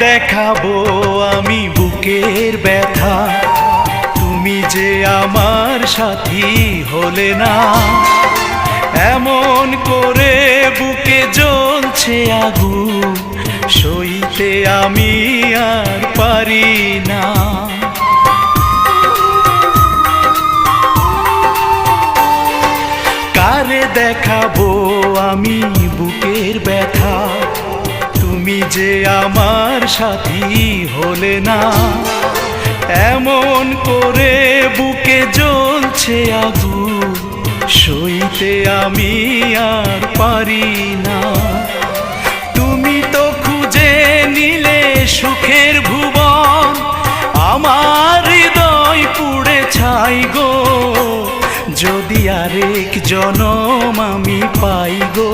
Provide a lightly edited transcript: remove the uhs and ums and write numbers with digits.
দেখাবো আমি বুকের ব্যথা, তুমি যে আমার সাথী হলে না। এমন করে বুকে জ্বলছে আগুন, সইতে আমি আর পারি না। কারে দেখাবো আমি বুকের ব্যথা, তুমি যে আমার সাথী হলে না। এমন করে বুকে জ্বলছে আগুন, সইতে আমি আর পারি না। তুমি তো খুঁজে নিলে সুখের ভুবন, আমার হৃদয় পুড়ে ছাই গো। যদি আরেক জনম আমি পাই গো।